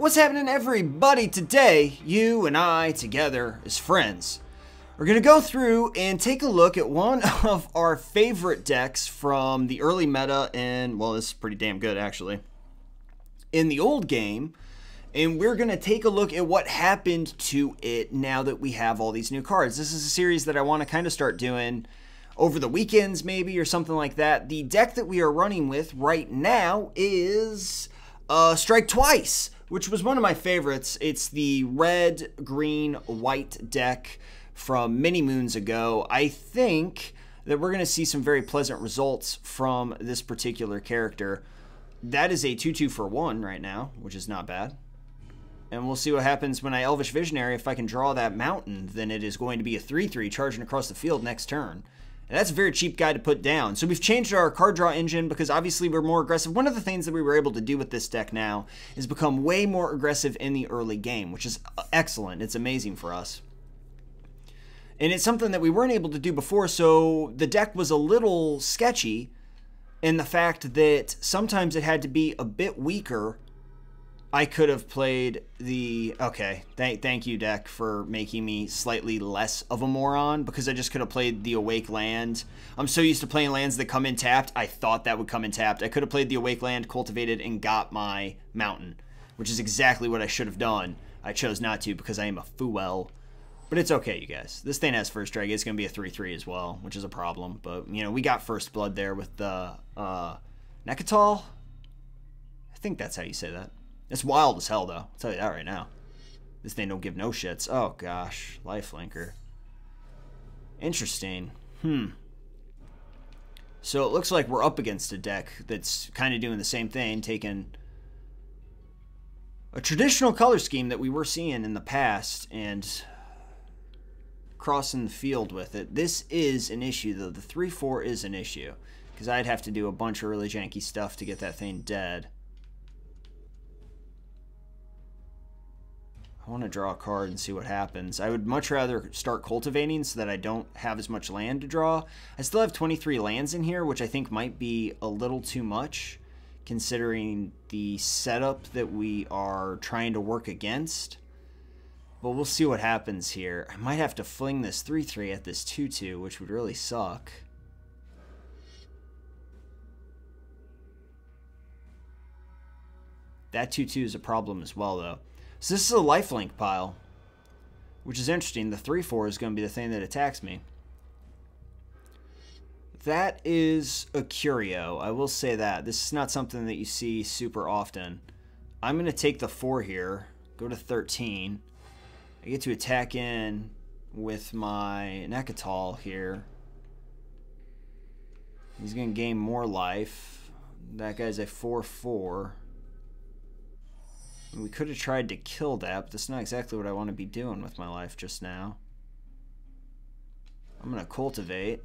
What's happening, everybody? Today, you and I, together as friends, are going to go through and take a look at one of our favorite decks from the early meta, and, well, this is pretty damn good, actually, in the old game, and we're going to take a look at what happened to it now that we have all these new cards. This is a series that I want to kind of start doing over the weekends, maybe, or something like that. The deck that we are running with right now is Strike Twice, which was one of my favorites. It's the red, green, white deck from many moons ago. I think that we're going to see some very pleasant results from this particular character. That is a 2/2 for 1 right now, which is not bad. And we'll see what happens when I Elvish Visionary. If I can draw that mountain, then it is going to be a 3/3 charging across the field next turn. And that's a very cheap guy to put down. So we've changed our card draw engine because obviously we're more aggressive. One of the things that we were able to do with this deck now is become way more aggressive in the early game, which is excellent. It's amazing for us. And it's something that we weren't able to do before, so the deck was a little sketchy in the fact that sometimes it had to be a bit weaker. I could have played the... Okay, thank you, deck, for making me slightly less of a moron, because I just could have played the Awake Land. I'm so used to playing lands that come in tapped, I thought that would come in tapped. I could have played the Awake Land, cultivated, and got my mountain, which is exactly what I should have done. I chose not to because I am a fool. But it's okay, you guys. This thing has first strike. It's going to be a 3/3 as well, which is a problem. But, you know, we got first blood there with the Nekatol. I think that's how you say that. It's wild as hell, though. I'll tell you that right now. This thing don't give no shits. Oh, gosh. Lifelinker. Interesting. So it looks like we're up against a deck that's kind of doing the same thing, taking a traditional color scheme that we were seeing in the past and crossing the field with it. This is an issue, though. The 3/4 is an issue, because I'd have to do a bunch of really janky stuff to get that thing dead. I want to draw a card and see what happens. I would much rather start cultivating so that I don't have as much land to draw. I still have 23 lands in here, which I think might be a little too much, considering the setup that we are trying to work against. But we'll see what happens here. I might have to fling this 3/3 at this 2/2, which would really suck. That 2/2 is a problem as well, though. So this is a lifelink pile, which is interesting. The 3/4 is going to be the thing that attacks me. That is a curio. I will say that. This is not something that you see super often. I'm going to take the 4 here, go to 13. I get to attack in with my Nekatol here. He's going to gain more life. That guy's a 4/4. We could have tried to kill that, but that's not exactly what I want to be doing with my life just now. I'm going to cultivate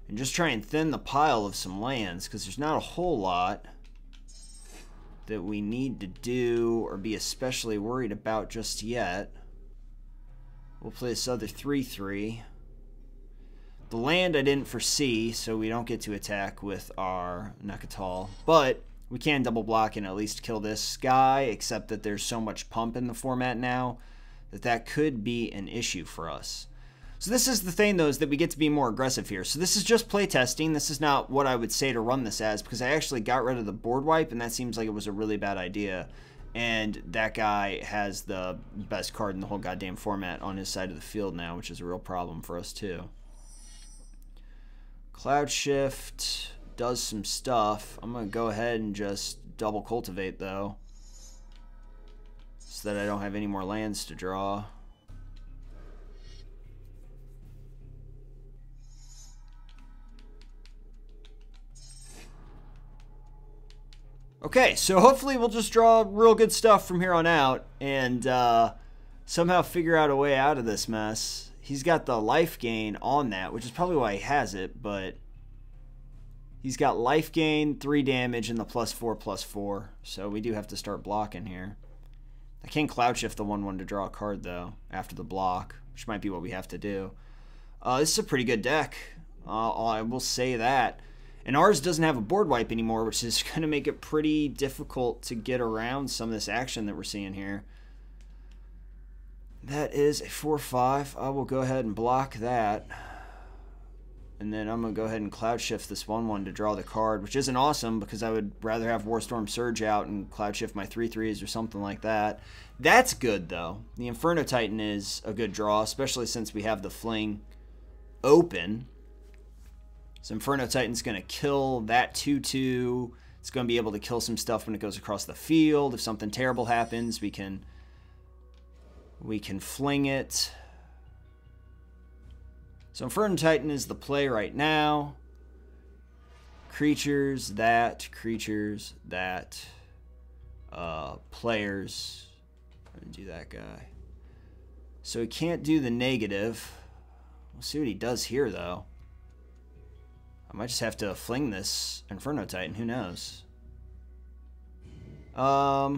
and just try and thin the pile of some lands, because there's not a whole lot that we need to do or be especially worried about just yet. We'll play this other 3/3. The land I didn't foresee, so we don't get to attack with our Nekatol, but we can double block and at least kill this guy, except that there's so much pump in the format now that that could be an issue for us. So this is the thing, though, is that we get to be more aggressive here. So this is just playtesting. This is not what I would say to run this as, because I actually got rid of the board wipe, and that seems like it was a really bad idea. And that guy has the best card in the whole goddamn format on his side of the field now, which is a real problem for us, too. Cloud Shift does some stuff. I'm going to go ahead and just double cultivate, though, so that I don't have any more lands to draw. Okay, so hopefully we'll just draw real good stuff from here on out and somehow figure out a way out of this mess. He's got the life gain on that, which is probably why he has it, but he's got life gain, 3 damage, and the +4/+4. So we do have to start blocking here. I can Cloud Shift the 1/1 to draw a card, though, after the block, which might be what we have to do. This is a pretty good deck. I will say that. And ours doesn't have a board wipe anymore, which is going to make it pretty difficult to get around some of this action that we're seeing here. That is a 4/5. I will go ahead and block that. And then I'm going to go ahead and Cloud Shift this 1/1 to draw the card, which isn't awesome because I would rather have Warstorm Surge out and Cloud Shift my 3/3s or something like that. That's good, though. The Inferno Titan is a good draw, especially since we have the Fling open. So Inferno Titan's going to kill that 2/2. It's going to be able to kill some stuff when it goes across the field. If something terrible happens, we can fling it. So Inferno Titan is the play right now. Creatures, that. Creatures, that. Players. I'm going to do that guy. So he can't do the negative. We'll see what he does here, though. I might just have to fling this Inferno Titan. Who knows? I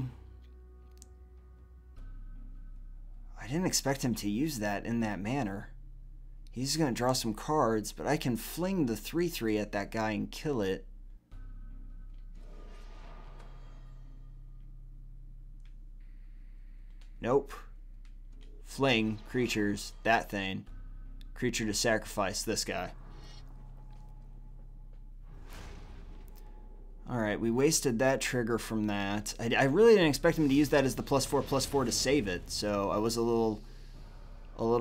didn't expect him to use that in that manner. He's going to draw some cards, but I can fling the 3/3 at that guy and kill it. Nope. Fling, creatures, that thing. Creature to sacrifice this guy. Alright, we wasted that trigger from that. I really didn't expect him to use that as the +4/+4 to save it, so I was a little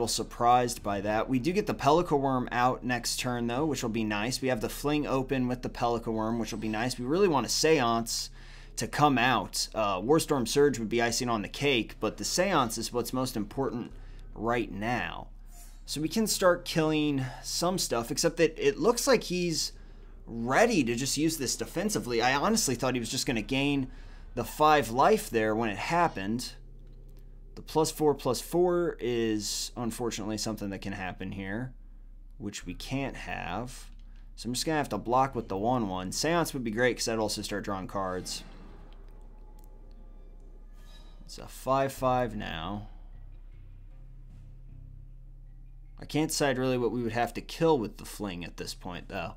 surprised by that. We do get the Pelika Worm out next turn, though, which will be nice. We have the Fling open with the Pelika Worm, which will be nice. We really want a Seance to come out. Warstorm Surge would be icing on the cake, but the Seance is what's most important right now. So we can start killing some stuff, except that it looks like he's ready to just use this defensively. I honestly thought he was just going to gain the 5 life there when it happened. The +4/+4 is unfortunately something that can happen here, which we can't have. So I'm just going to have to block with the 1/1. Seance would be great because I'd also start drawing cards. It's a 5/5 now. I can't decide really what we would have to kill with the Fling at this point, though.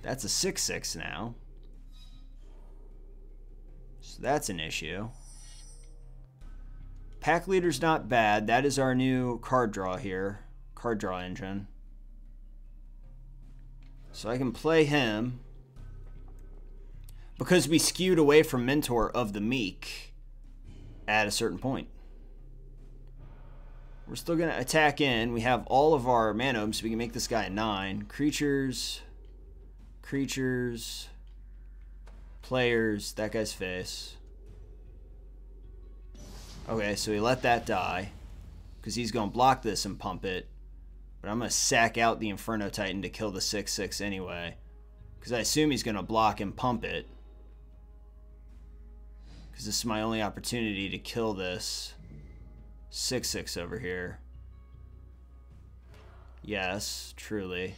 That's a 6/6 now. So that's an issue. Pack Leader's not bad. That is our new card draw here. Card draw engine. So I can play him. Because we skewed away from Mentor of the Meek at a certain point. We're still going to attack in. We have all of our Manomes, so we can make this guy a 9. Creatures... Creatures, players, that guy's face. Okay, so we let that die because he's going to block this and pump it. But I'm going to sack out the Inferno Titan to kill the 6/6 anyway because I assume he's going to block and pump it because this is my only opportunity to kill this 6/6 over here. Yes, truly.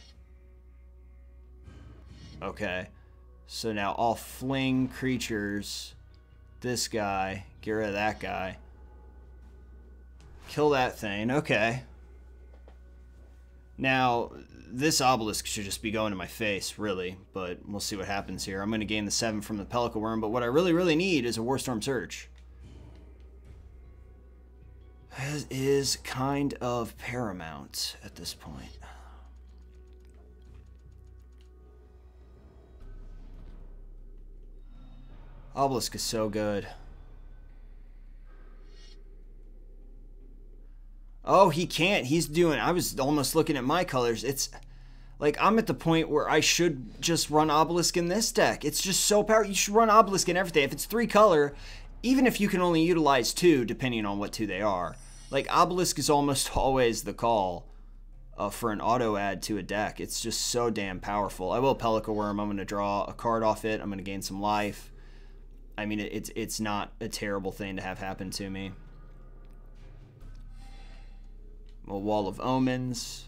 Okay, so now I'll fling creatures, this guy, get rid of that guy, kill that thing. Okay. Now, this obelisk should just be going to my face, really, but we'll see what happens here. I'm going to gain the 7 from the Pelika Worm, but what I really need is a Warstorm Surge. That is kind of paramount at this point. Obelisk is so good. Oh, he can't. He's doing... I was almost looking at my colors. It's... Like, I'm at the point where I should just run Obelisk in this deck. It's just so powerful. You should run Obelisk in everything. If it's 3 color, even if you can only utilize 2, depending on what 2 they are. Like, Obelisk is almost always the call for an auto add to a deck. It's just so damn powerful. I will Pelika Worm. I'm going to draw a card off it. I'm going to gain some life. I mean, it's not a terrible thing to have happen to me. A Wall of Omens.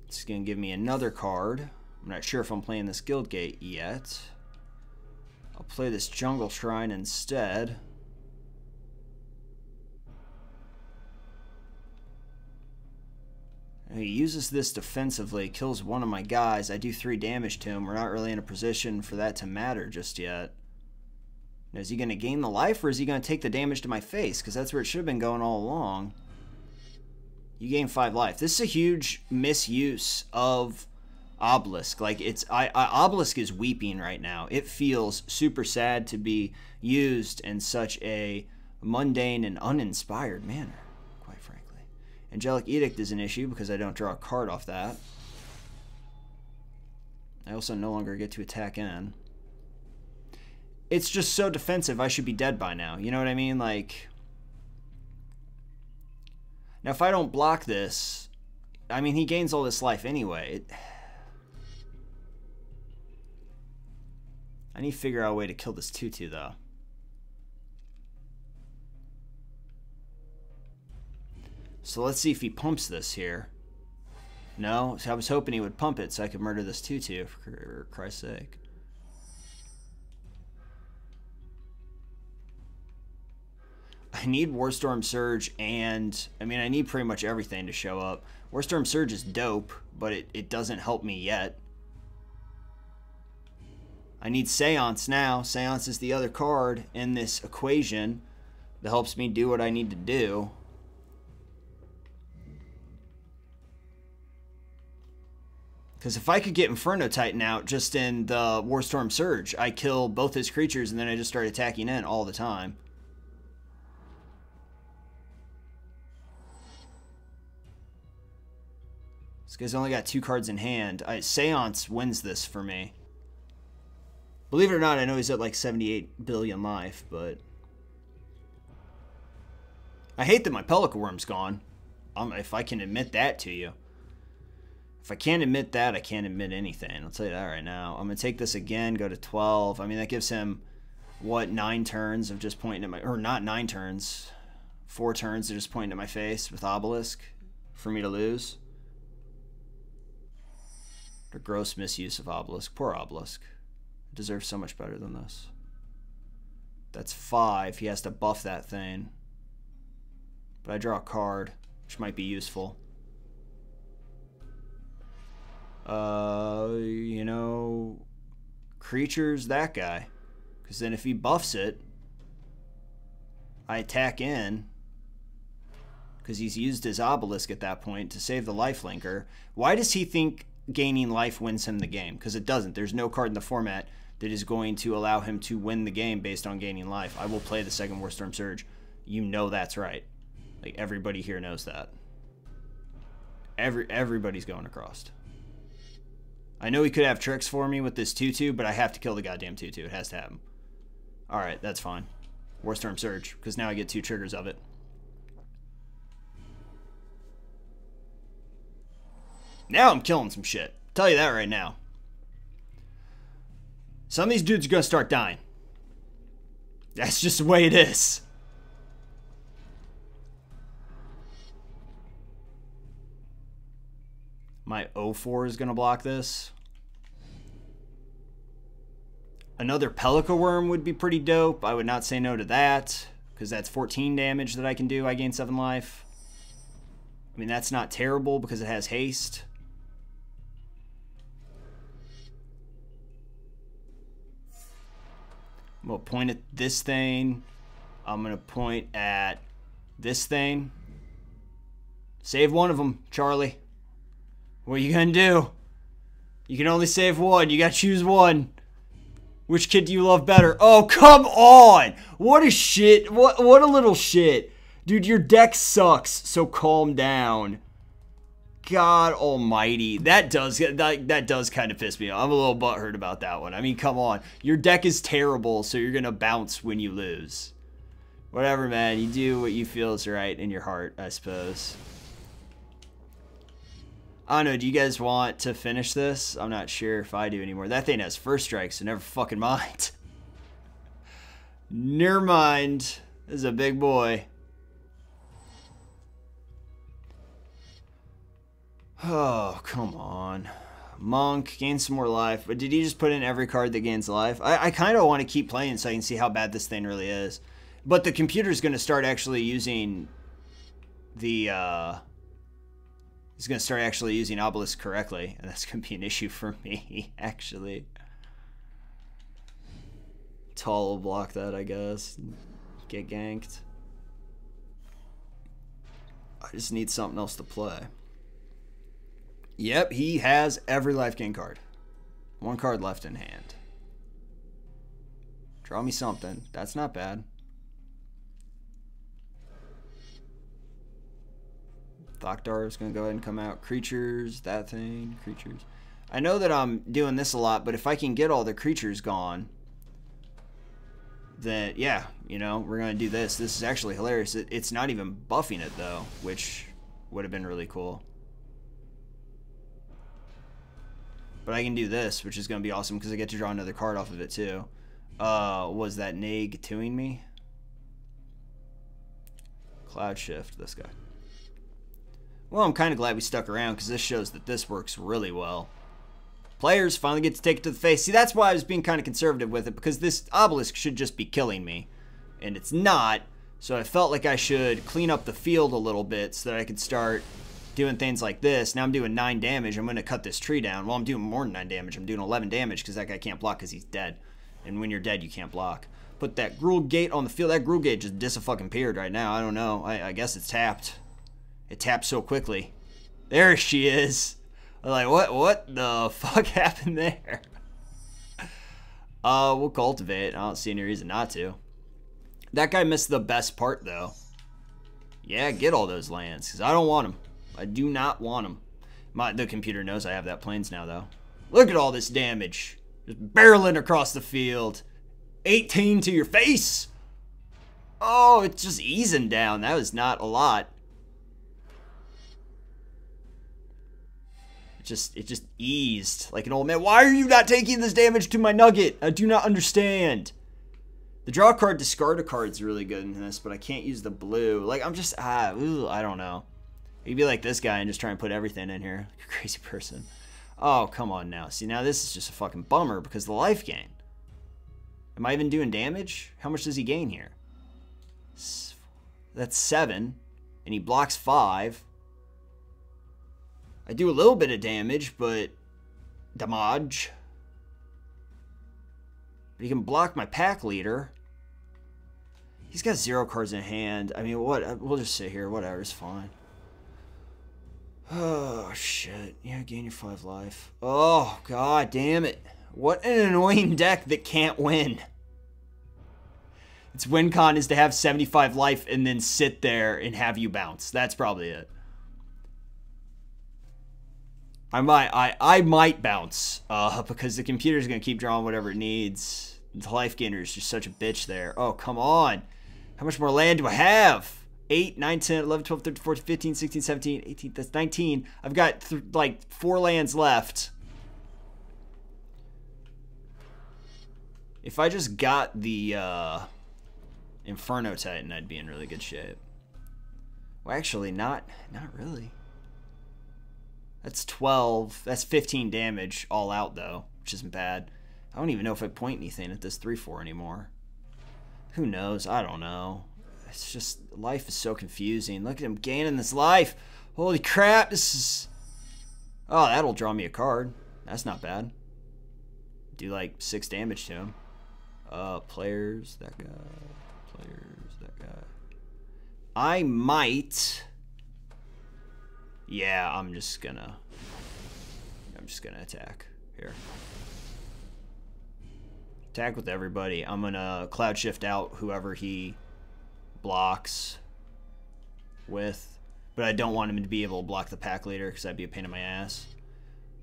It's going to give me another card. I'm not sure if I'm playing this Guildgate yet. I'll play this Jungle Shrine instead. He uses this defensively, kills one of my guys. I do 3 damage to him. We're not really in a position for that to matter just yet. Now, is he going to gain the life, or is he going to take the damage to my face? Because that's where it should have been going all along. You gain 5 life. This is a huge misuse of Obelisk. Like, Obelisk is weeping right now. It feels super sad to be used in such a mundane and uninspired manner, quite frankly. Angelic Edict is an issue because I don't draw a card off that. I also no longer get to attack in. It's just so defensive, I should be dead by now. You know what I mean? Like, now if I don't block this, I mean, he gains all this life anyway. I need to figure out a way to kill this 2/2 though. So let's see if he pumps this here. No, so I was hoping he would pump it so I could murder this 2/2 for Christ's sake. I need Warstorm Surge, and I mean, I need pretty much everything to show up. Warstorm Surge is dope, but it doesn't help me yet. I need Seance now. Seance is the other card in this equation that helps me do what I need to do. Because if I could get Inferno Titan out just in the Warstorm Surge, I kill both his creatures and then I just start attacking in all the time. This guy's only got 2 cards in hand. Seance wins this for me. Believe it or not, I know he's at like 78 billion life, but I hate that my Pelican Worm's gone. If I can admit that to you. If I can't admit that, I can't admit anything. I'll tell you that right now. I'm going to take this again, go to 12. I mean, that gives him, what, 9 turns of just pointing at my... Or not 9 turns. 4 turns of just pointing at my face with Obelisk for me to lose. The gross misuse of Obelisk. Poor Obelisk. Deserves so much better than this. That's 5. He has to buff that thing. But I draw a card, which might be useful. You know, creatures, that guy. Because then if he buffs it, I attack in. Because he's used his Obelisk at that point to save the lifelinker. Why does he think gaining life wins him the game? Because it doesn't. There's no card in the format that is going to allow him to win the game based on gaining life. I will play the second Warstorm Surge. You know that's right. Like, everybody here knows that. Everybody's going across. I know he could have tricks for me with this 2/2, but I have to kill the goddamn 2/2. It has to happen. Alright, that's fine. Warstorm Surge, because now I get 2 triggers of it. Now I'm killing some shit. Tell you that right now. Some of these dudes are going to start dying. That's just the way it is. My 0-4 is going to block this. Another Pelican Worm would be pretty dope. I would not say no to that, because that's 14 damage that I can do. I gain 7 life. I mean, that's not terrible because it has haste. I'm going to point at this thing. I'm going to point at this thing. Save one of them, Charlie. What are you going to do? You can only save one. You got to choose one. Which kid do you love better? Oh, come on. What a shit. What a little shit. Dude, your deck sucks, so calm down. God almighty. That does kind of piss me off. I'm a little butthurt about that one. I mean, come on. Your deck is terrible, so you're going to bounce when you lose. Whatever, man. You do what you feel is right in your heart, I suppose. I don't know. Do you guys want to finish this? I'm not sure if I do anymore. That thing has first strike, so never fucking mind. Never mind. This is a big boy. Oh, come on. Monk, gain some more life. But did he just put in every card that gains life? I kind of want to keep playing so I can see how bad this thing really is. But the computer's going to start actually using the He's going to start actually using Obelisk correctly, and that's going to be an issue for me, actually. Tall will block that, I guess. Get ganked. I just need something else to play. Yep, he has every life gain card. One card left in hand. Draw me something. That's not bad. Thokdar is going to go ahead and come out. Creatures, that thing, creatures. I know that I'm doing this a lot, but if I can get all the creatures gone, then yeah, you know, we're going to do this. This is actually hilarious. It's not even buffing it, though, which would have been really cool. But I can do this, which is going to be awesome because I get to draw another card off of it, too. Was that Nag 2ing me? Cloud Shift, this guy. Well, I'm kind of glad we stuck around because this shows that this works really well. Players finally get to take it to the face. See, that's why I was being kind of conservative with it, because this Obelisk should just be killing me. And it's not, so I felt like I should clean up the field a little bit so that I could start doing things like this. Now I'm doing 9 damage. I'm going to cut this tree down. Well, I'm doing more than 9 damage. I'm doing 11 damage because that guy can't block because he's dead. And when you're dead, you can't block. Put that Gruul Gate on the field. That Gruul Gate just dis-fucking-peared right now. I don't know. I guess it's tapped. It tapped so quickly. There she is. I'm like, what the fuck happened there? We'll cultivate. I don't see any reason not to. That guy missed the best part, though. Yeah, get all those lands, because I don't want them. I do not want them. The computer knows I have that plains now, though. Look at all this damage. Just barreling across the field. 18 to your face. Oh, it's just easing down. That was not a lot. It just eased like an old man. Why are you not taking this damage to my nugget? I do not understand. The draw card, discard a card is really good in this, but I can't use the blue. Like, I'm just, I don't know. You'd be like this guy and just try and put everything in here. Like a crazy person. Oh, come on now. See, now this is just a fucking bummer because of the life gain. Am I even doing damage? How much does he gain here? That's 7, and he blocks 5. I do a little bit of damage, but damage. But he can block my pack leader. He's got 0 cards in hand. I mean, what? We'll just sit here. Whatever, it's fine. Oh, shit. Yeah, gain your 5 life. Oh, god damn it. What an annoying deck that can't win. Its win con is to have 75 life and then sit there and have you bounce. That's probably it. I might bounce because the computer's going to keep drawing whatever it needs. The life gainer is just such a bitch there. Oh, come on. How much more land do I have? 8, 9, 10, 11, 12, 13, 14, 15, 16, 17, 18. That's 19. I've got like 4 lands left. If I just got the Inferno Titan, I'd be in really good shape. Well, actually, not really. That's 12. That's 15 damage all out, though, which isn't bad. I don't even know if I point anything at this 3-4 anymore. Who knows? I don't know. It's just, life is so confusing. Look at him gaining this life. Holy crap, this is... Oh, that'll draw me a card. That's not bad. Do like 6 damage to him. Players, that guy. Players, that guy. I might... Yeah, I'm just gonna attack here. Attack with everybody. I'm gonna cloud shift out whoever he blocks with, but I don't want him to be able to block the pack leader because that'd be a pain in my ass.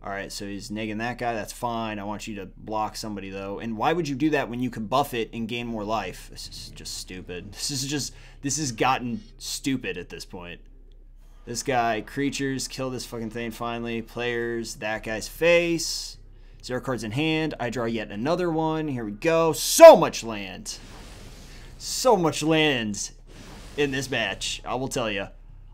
Alright, so he's negging that guy. That's fine. I want you to block somebody, though. And why would you do that when you can buff it and gain more life? This is just stupid. This has gotten stupid at this point. This guy, creatures, kill this fucking thing finally. Players, that guy's face. 0 cards in hand. I draw yet another one. Here we go. So much land. So much land in this match. I will tell you.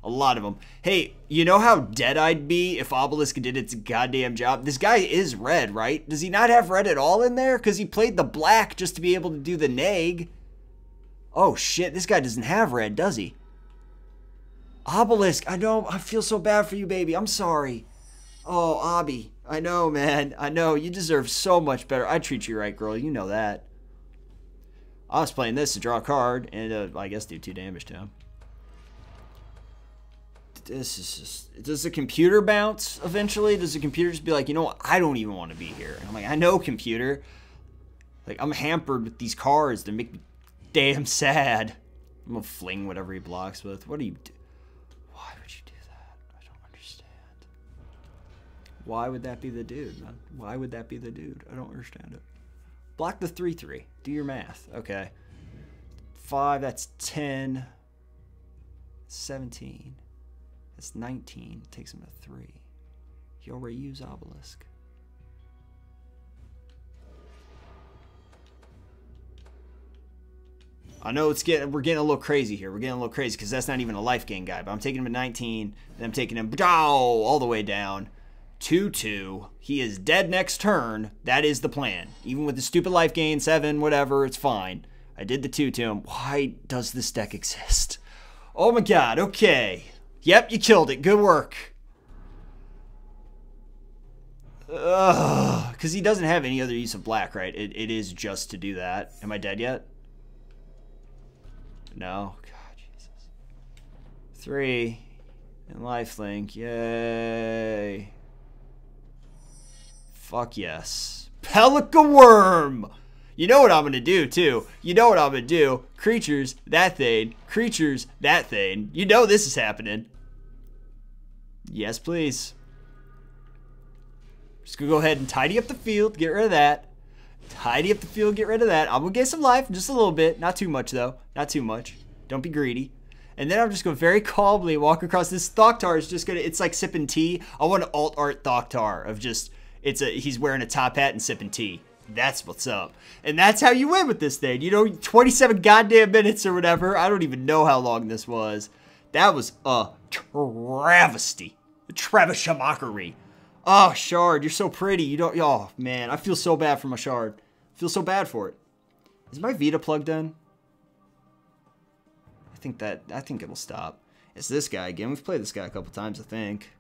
A lot of them. Hey, you know how dead I'd be if Obelisk did its goddamn job? This guy is red, right? Does he not have red at all in there? Because he played the black just to be able to do the neg. Oh, shit. This guy doesn't have red, does he? Obelisk, I know. I feel so bad for you, baby. I'm sorry. Oh, Obby. I know, man. I know. You deserve so much better. I treat you right, girl. You know that. I was playing this to draw a card and I guess do 2 damage to him. This is just... Does the computer bounce eventually? Does the computer just be like, you know what? I don't even want to be here. And I'm like, I know, computer. Like, I'm hampered with these cards that make me damn sad. I'm going to fling whatever he blocks with. What do you do? Why would you do that? I don't understand. Why would that be the dude, man? Why would that be the dude? I don't understand it. Block the 3/3. Do your math. Okay. 5, that's 10. 17. That's 19. It takes him to 3. He already used Obelisk. I know we're getting a little crazy here. We're getting a little crazy because that's not even a life gain guy. But I'm taking him to 19, and I'm taking him all the way down. 2/2. He is dead next turn. That is the plan. Even with the stupid life gain, 7, whatever, it's fine. I did the 2 to him. Why does this deck exist? Oh my god, okay. Yep, you killed it. Good work. Because he doesn't have any other use of black, right? It is just to do that. Am I dead yet? No. God, Jesus. 3. And lifelink. Yay. Fuck yes. Pelican Worm! You know what I'm going to do, too. You know what I'm going to do. Creatures, that thing. Creatures, that thing. You know this is happening. Yes, please. Just going to go ahead and tidy up the field. Get rid of that. Tidy up the field. Get rid of that. I'm going to get some life. Just a little bit. Not too much, though. Not too much. Don't be greedy. And then I'm just going to very calmly walk across. This Thoktar is just going to... It's like sipping tea. I want to alt art Thoktar of just... He's wearing a top hat and sipping tea. That's what's up. And that's how you win with this thing. You know, 27 goddamn minutes or whatever. I don't even know how long this was. That was a travesty. A traveshamockery. Oh, Shard, you're so pretty. You don't... Oh, man. I feel so bad for my Shard. I feel so bad for it. Is my Vita plugged in? I think it'll stop. It's this guy again. We've played this guy a couple times, I think.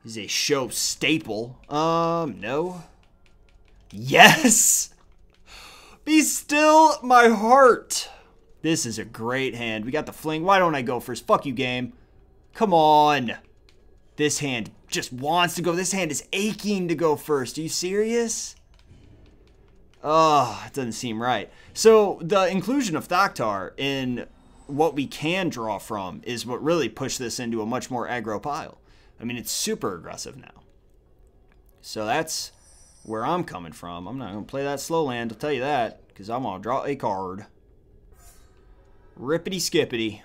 He's a show staple. No. Yes! Be still my heart. This is a great hand. We got the fling. Why don't I go first? Fuck you, game. Come on. This hand just wants to go. This hand is aching to go first. Are you serious? Oh, it doesn't seem right. So the inclusion of Thoktar in what we can draw from is what really pushed this into a much more aggro pile. I mean, it's super aggressive now. So that's where I'm coming from. I'm not going to play that slow land, I'll tell you that, because I'm going to draw a card. Rippity skippity.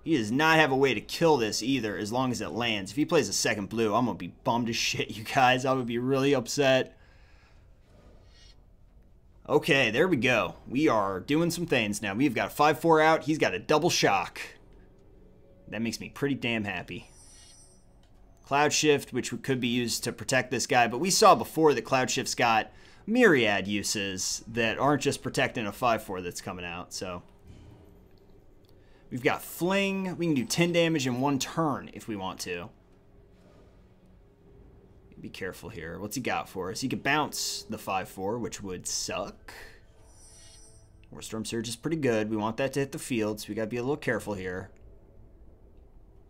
He does not have a way to kill this either as long as it lands. If he plays a second blue, I'm going to be bummed as shit, you guys. I'm going to be really upset. Okay, there we go. We are doing some things now. We've got a 5/4 out. He's got a double shock. That makes me pretty damn happy. Cloud Shift, which could be used to protect this guy, but we saw before that Cloud Shift's got myriad uses that aren't just protecting a 5/4 that's coming out, so. We've got Fling. We can do 10 damage in 1 turn if we want to. Be careful here. What's he got for us? He could bounce the 5/4, which would suck. Warstorm Surge is pretty good. We want that to hit the field, so we got to be a little careful here.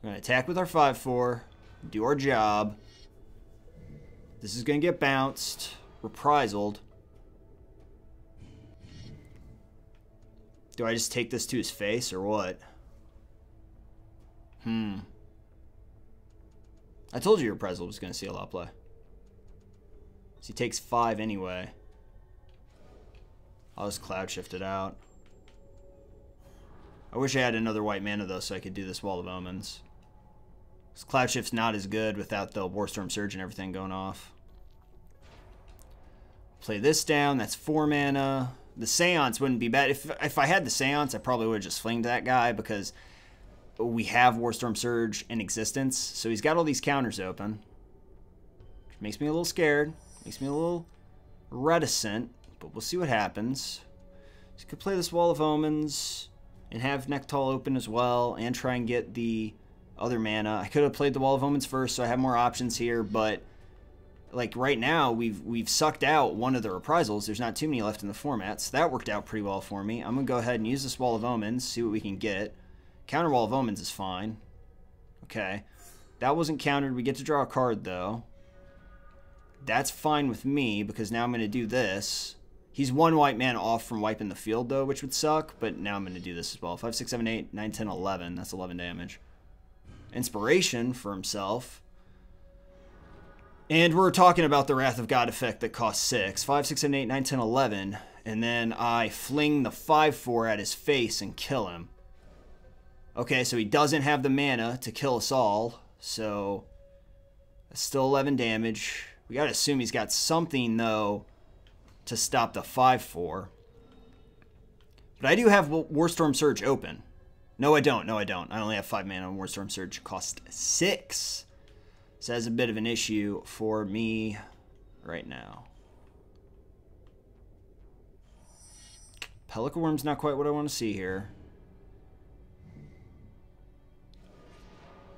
We're going to attack with our 5/4, do our job. This is going to get bounced, reprisaled. Do I just take this to his face or what? I told you your reprisal was going to see a lot of play. So he takes 5 anyway. I'll just Cloud Shift it out. I wish I had another white mana though so I could do this Wall of Omens. Cloud Shift's not as good without the Warstorm Surge and everything going off. Play this down. That's 4 mana. The Seance wouldn't be bad. If I had the Seance, I probably would have just flinged that guy because we have Warstorm Surge in existence. So he's got all these counters open. Which makes me a little scared. Makes me a little reticent. But we'll see what happens. So you could play this Wall of Omens. and have Nektal open as well and try and get the other mana. I could have played the Wall of Omens first, so I have more options here, but like right now we've sucked out one of the reprisals. There's not too many left in the format, so that worked out pretty well for me. I'm gonna go ahead and use this Wall of Omens, see what we can get. Counter Wall of Omens is fine. Okay, that wasn't countered. We get to draw a card though. That's fine with me because now I'm gonna do this. He's 1 white mana off from wiping the field though, which would suck, but now I'm gonna do this as well. 5, 6, 7, 8, 9, 10, 11. That's 11 damage. Inspiration for himself. And we're talking about the Wrath of God effect that costs 6. 5, 6, 7, 8, 9, 10, 11. And then I fling the 5/4 at his face and kill him. Okay, so he doesn't have the mana to kill us all. So that's still 11 damage. We gotta assume he's got something, though, to stop the 5/4. But I do have Warstorm Surge open. No, I don't. No, I don't. I only have 5 mana on Warstorm Surge. Cost 6. So that's a bit of an issue for me right now. Pelican Worm's not quite what I want to see here.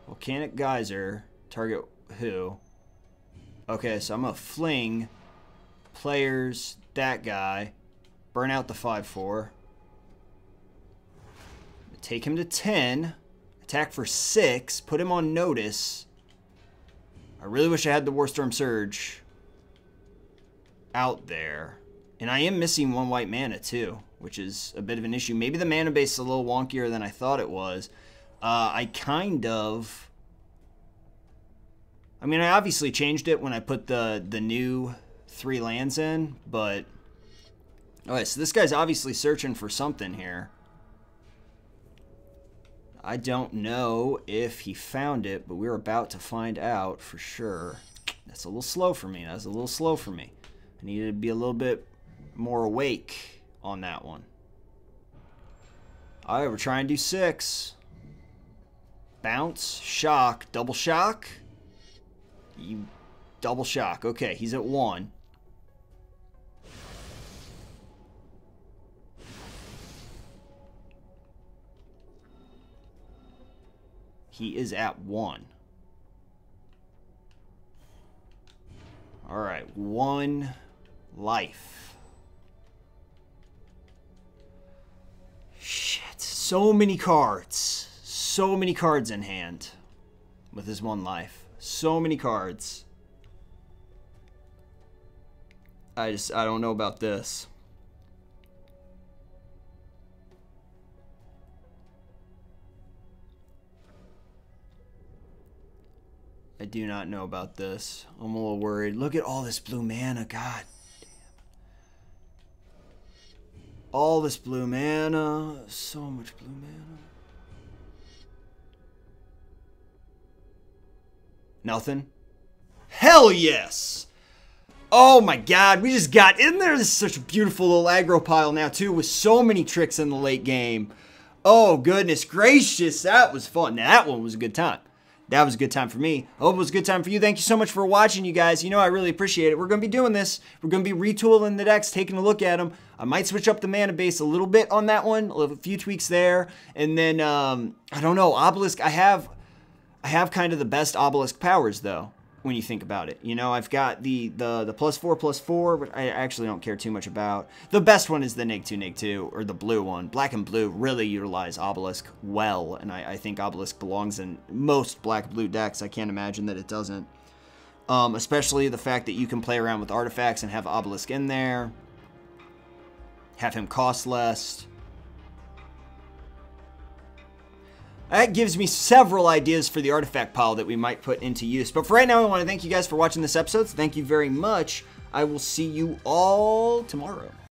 Volcanic Geyser. Target who? Okay, so I'm going to fling players, that guy. Burn out the 5/4. Take him to 10. Attack for 6. Put him on notice. I really wish I had the Warstorm Surge out there. And I am missing 1 white mana too, which is a bit of an issue. Maybe the mana base is a little wonkier than I thought it was. I mean, I obviously changed it when I put the new 3 lands in, but... Alright, so this guy's obviously searching for something here. I don't know if he found it, but we're about to find out for sure. That's a little slow for me. That's a little slow for me. I needed to be a little bit more awake on that one. Alright, we're trying to do 6. Bounce, shock, double shock. You double shock. Okay, he's at 1. He is at 1. Alright, 1 life. Shit, so many cards. So many cards in hand with his 1 life. So many cards. I don't know about this. I do not know about this. I'm a little worried. Look at all this blue mana. God damn. All this blue mana. So much blue mana. Nothing? Hell yes! Oh my god, we just got in there. This is such a beautiful little aggro pile now too, with so many tricks in the late game. Oh goodness gracious, that was fun. Now that one was a good time. That was a good time for me. I hope it was a good time for you. Thank you so much for watching, you guys. You know I really appreciate it. We're going to be doing this. We're going to be retooling the decks, taking a look at them. I might switch up the mana base a little bit on that one. A few tweaks there. And then, I don't know, Obelisk. I have kind of the best Obelisk powers, though, when you think about it. You know, I've got the +4/+4, which I actually don't care too much about. The best one is the -2/-2, or the blue one. Black and blue really utilize Obelisk well, and I think Obelisk belongs in most black-blue decks. I can't imagine that it doesn't. Especially the fact that you can play around with artifacts and have Obelisk in there. Have him cost less. That gives me several ideas for the artifact pile that we might put into use. But for right now, I want to thank you guys for watching this episode. So thank you very much. I will see you all tomorrow.